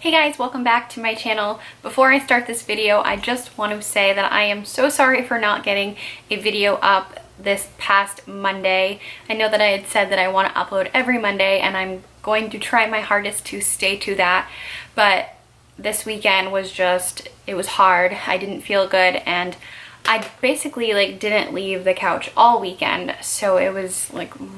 Hey guys, welcome back to my channel. Before I start this video, I just want to say that I am so sorry for not getting a video up this past Monday. I know that I had said that I want to upload every Monday, and I'm going to try my hardest to stay to that, but this weekend was just, it was hard. I didn't feel good, and I basically didn't leave the couch all weekend, so it was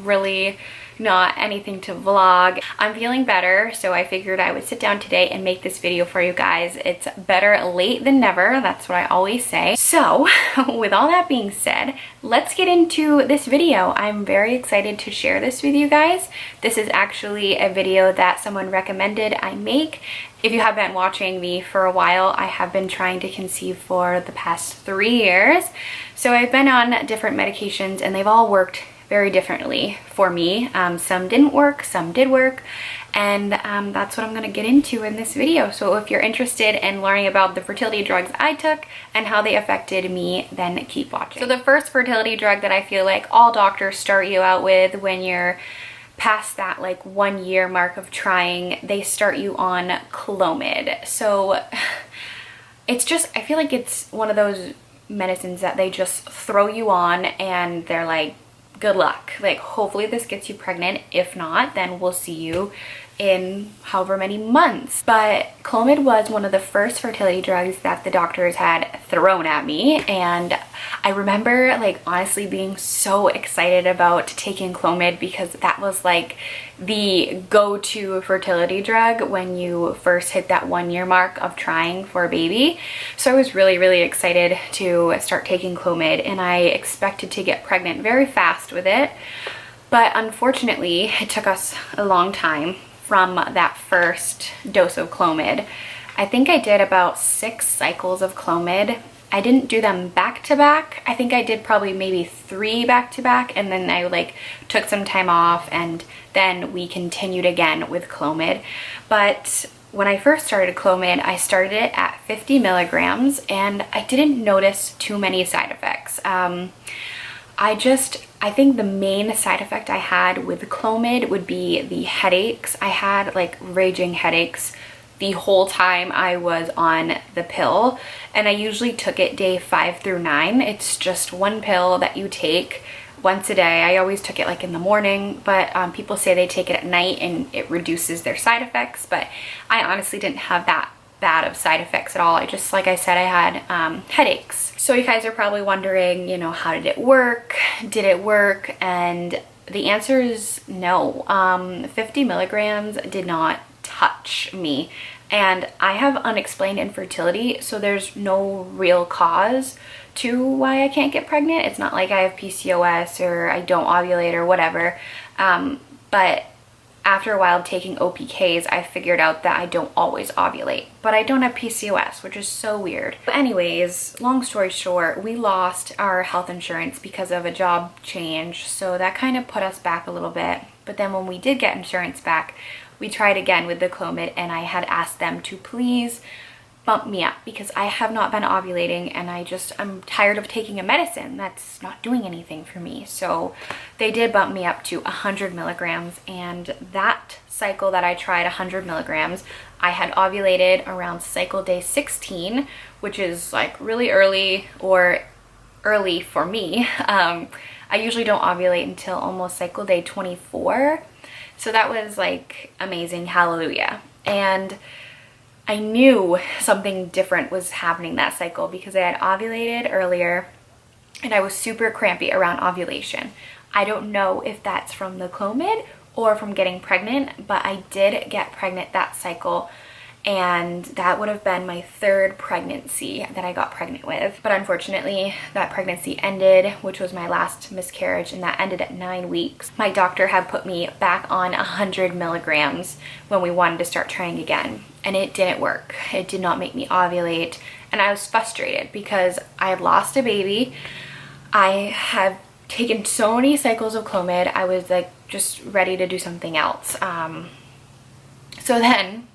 really not anything to vlog. I'm feeling better, so I figured I would sit down today and make this video for you guys. It's better late than never, that's what I always say. So with all that being said, let's get into this video. I'm very excited to share this with you guys. This is actually a video that someone recommended I make. If you have been watching me for a while, I have been trying to conceive for the past 3 years. So I've been on different medications and they've all worked very differently for me. Some didn't work, some did work, and that's what I'm going to get into in this video. So if you're interested in learning about the fertility drugs I took and how they affected me, then keep watching. So the first fertility drug that I feel like all doctors start you out with when you're past that 1 year mark of trying, they start you on Clomid. So it's just, I feel like it's one of those medicines that they just throw you on and they're like, good luck. Hopefully this gets you pregnant. If not, then we'll see you in however many months. But Clomid was one of the first fertility drugs that the doctors had thrown at me, and I remember honestly being so excited about taking Clomid because that was the go-to fertility drug when you first hit that 1 year mark of trying for a baby. So I was really excited to start taking Clomid, and I expected to get pregnant very fast with it. But unfortunately, it took us a long time from that first dose of Clomid. I think I did about 6 cycles of Clomid. I didn't do them back to back. I think I did probably maybe 3 back to back, and then I took some time off, and then we continued again with Clomid. But when I first started Clomid, I started it at 50 milligrams, and I didn't notice too many side effects. I think the main side effect I had with Clomid would be the headaches. I had raging headaches the whole time I was on the pill, and I usually took it day 5 through 9. It's just one pill that you take once a day. I always took it in the morning, but people say they take it at night and it reduces their side effects, but I honestly didn't have that bad of side effects at all. I just, like I said, I had headaches. So you guys are probably wondering, how did it work? Did it work? And the answer is no. 50 milligrams did not touch me. And I have unexplained infertility, so there's no real cause to why I can't get pregnant. It's not like I have PCOS or I don't ovulate or whatever. But after a while taking OPKs, I figured out that I don't always ovulate, but I don't have PCOS, which is so weird. But anyways, long story short, we lost our health insurance because of a job change, so that kind of put us back a little bit. But then when we did get insurance back, we tried again with the Clomid, and I had asked them to please bump me up because I have not been ovulating, and I'm tired of taking a medicine that's not doing anything for me. So they did bump me up to 100 milligrams, and that cycle that I tried 100 milligrams, I had ovulated around cycle day 16, which is really early, or early for me. I usually don't ovulate until almost cycle day 24. So that was amazing, hallelujah. And I knew something different was happening that cycle because I had ovulated earlier and I was super crampy around ovulation. I don't know if that's from the Clomid or from getting pregnant, but I did get pregnant that cycle, and that would have been my 3rd pregnancy that I got pregnant with. But unfortunately, that pregnancy ended, which was my last miscarriage, and that ended at 9 weeks. My doctor had put me back on 100 milligrams when we wanted to start trying again, and it didn't work. It did not make me ovulate, and I was frustrated because I had lost a baby. I had taken so many cycles of Clomid, I was just ready to do something else. So then,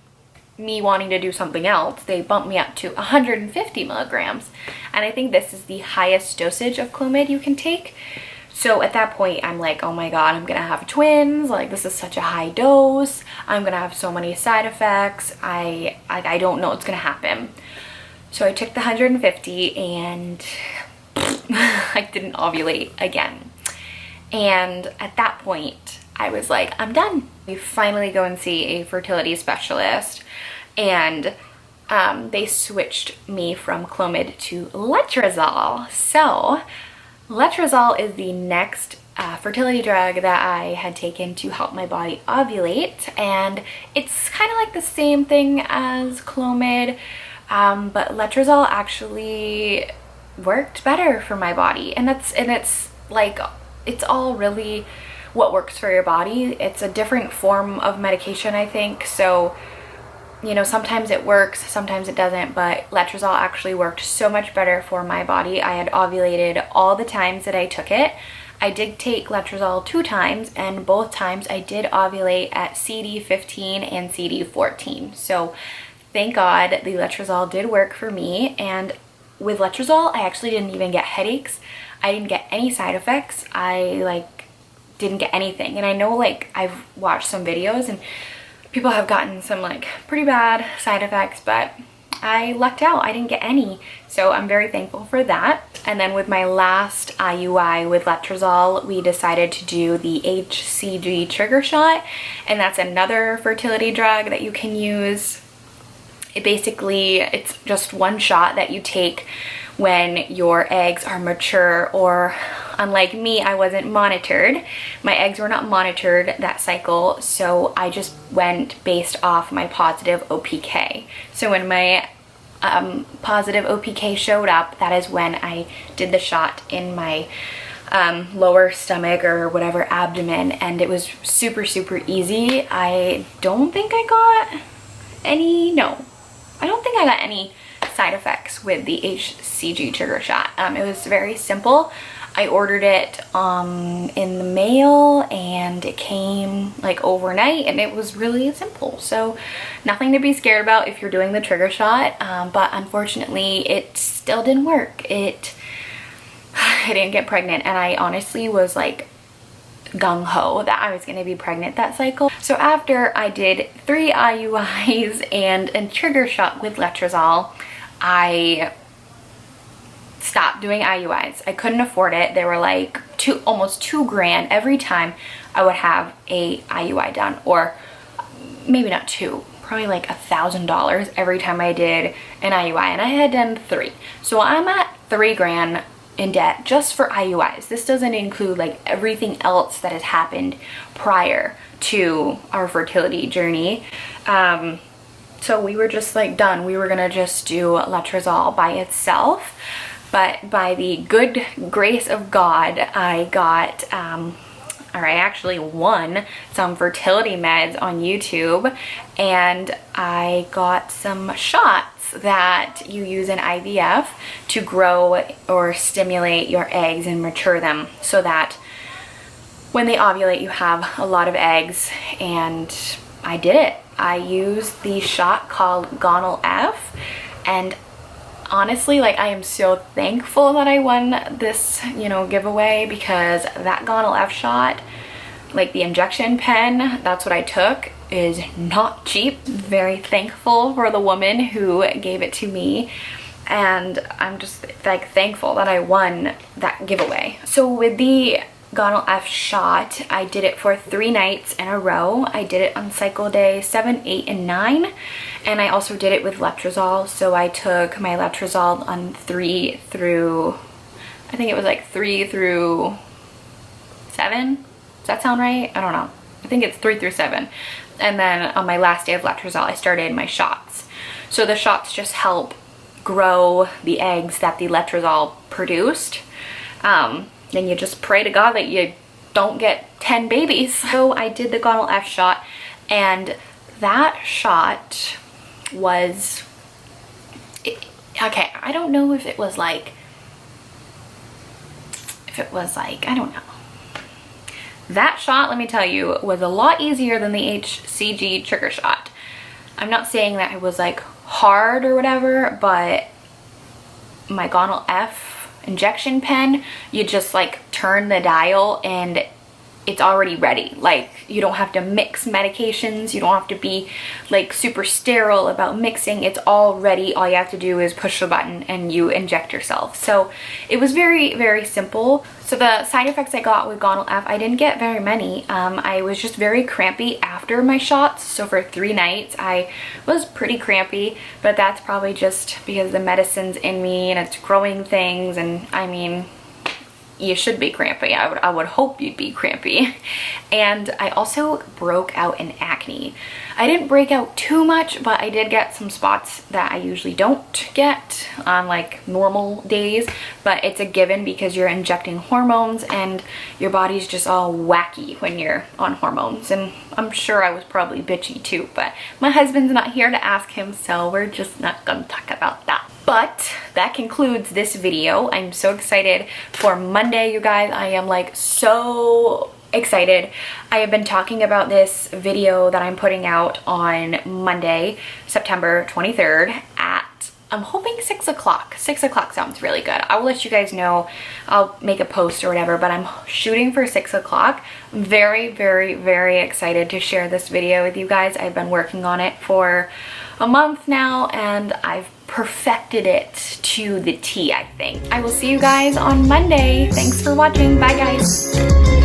me wanting to do something else, they bumped me up to 150 milligrams. And I think this is the highest dosage of Clomid you can take. So at that point, I'm like, oh my God, I'm gonna have twins. Like, this is such a high dose. I'm gonna have so many side effects. I don't know what's gonna happen. So I took the 150 and I didn't ovulate again. And at that point, I was like, I'm done. We finally go and see a fertility specialist, and they switched me from Clomid to Letrozole. So Letrozole is the next fertility drug that I had taken to help my body ovulate, and it's kind of like the same thing as Clomid, but Letrozole actually worked better for my body, and it's like, it's all really what works for your body. It's a different form of medication, I think, so you know, sometimes it works, sometimes it doesn't, but Letrozole actually worked so much better for my body. I had ovulated all the times that I took it. I did take Letrozole 2 times, and both times I did ovulate at CD 15 and CD 14. So thank God the Letrozole did work for me. And with Letrozole, I actually didn't even get headaches. I didn't get any side effects. I didn't get anything. And I know, like, I've watched some videos and people have gotten some like pretty bad side effects, but I lucked out. I didn't get any. So I'm very thankful for that. And then with my last IUI with Letrozole, we decided to do the HCG Trigger Shot. And that's another fertility drug that you can use. It's just one shot that you take when your eggs are mature, or unlike me, I wasn't monitored. My eggs were not monitored that cycle, so I just went based off my positive OPK. So when my positive OPK showed up, that is when I did the shot in my lower stomach or whatever, abdomen, and it was super, super easy. I don't think I got any side effects with the HCG Trigger Shot. It was very simple. I ordered it in the mail, and it came like overnight, and it was really simple. So nothing to be scared about if you're doing the trigger shot, but unfortunately it still didn't work. I didn't get pregnant, and I honestly was like gung-ho that I was going to be pregnant that cycle. So after I did 3 IUIs and a trigger shot with Letrozole, I stopped doing IUIs. I couldn't afford it. They were like almost $2,000 every time I would have a IUI done, or maybe not 2, probably like $1,000 every time I did an IUI, and I had done 3. So I'm at $3,000 in debt just for IUIs. This doesn't include like everything else that has happened prior to our fertility journey. So we were just like done. We were gonna just do Letrozole by itself. But by the good grace of God, I got, or I actually won some fertility meds on YouTube, and I got some shots that you use in IVF to grow or stimulate your eggs and mature them, so that when they ovulate, you have a lot of eggs. And I did it. I used the shot called Gonal F, and honestly, like, I am so thankful that I won this, you know, giveaway, because that Gonal F shot, like the injection pen, that's what I took, is not cheap. Very thankful for the woman who gave it to me, and I'm just like thankful that I won that giveaway. So with the Gonal F shot, I did it for 3 nights in a row. I did it on cycle day 7, 8, and 9. And I also did it with Letrozole. So I took my Letrozole on 3 through, I think it was like 3 through 7. Does that sound right? I don't know. I think it's 3 through 7. And then on my last day of Letrozole, I started my shots. So the shots just help grow the eggs that the Letrozole produced. Then you just pray to God that you don't get 10 babies. So I did the Gonal F shot, and that shot was, okay, I don't know if it was like, I don't know. That shot, let me tell you, was a lot easier than the HCG Trigger Shot. I'm not saying that it was like hard or whatever, but my Gonal F injection pen, you just like turn the dial and it's already ready. Like, you don't have to mix medications. You don't have to be like super sterile about mixing. It's all ready. All you have to do is push the button and you inject yourself. So it was very, very simple. So the side effects I got with Gonal F, I didn't get very many. I was just very crampy after my shots. So for 3 nights, I was pretty crampy, but that's probably just because the medicine's in me and it's growing things. And I mean, you should be crampy. I would hope you'd be crampy. And I also broke out in acne. I didn't break out too much, but I did get some spots that I usually don't get on like normal days, but it's a given because you're injecting hormones and your body's just all wacky when you're on hormones. And I'm sure I was probably bitchy too, but my husband's not here to ask him, so we're just not gonna talk about that. But that concludes this video. I'm so excited for Monday, you guys. I am like so excited. I have been talking about this video that I'm putting out on Monday, September 23rd at, I'm hoping 6 o'clock. 6 o'clock sounds really good. I will let you guys know. I'll make a post or whatever, but I'm shooting for 6 o'clock. I'm very, very, very excited to share this video with you guys. I've been working on it for a month now and I've perfected it to the T, I think. I will see you guys on Monday. Thanks for watching. Bye, guys.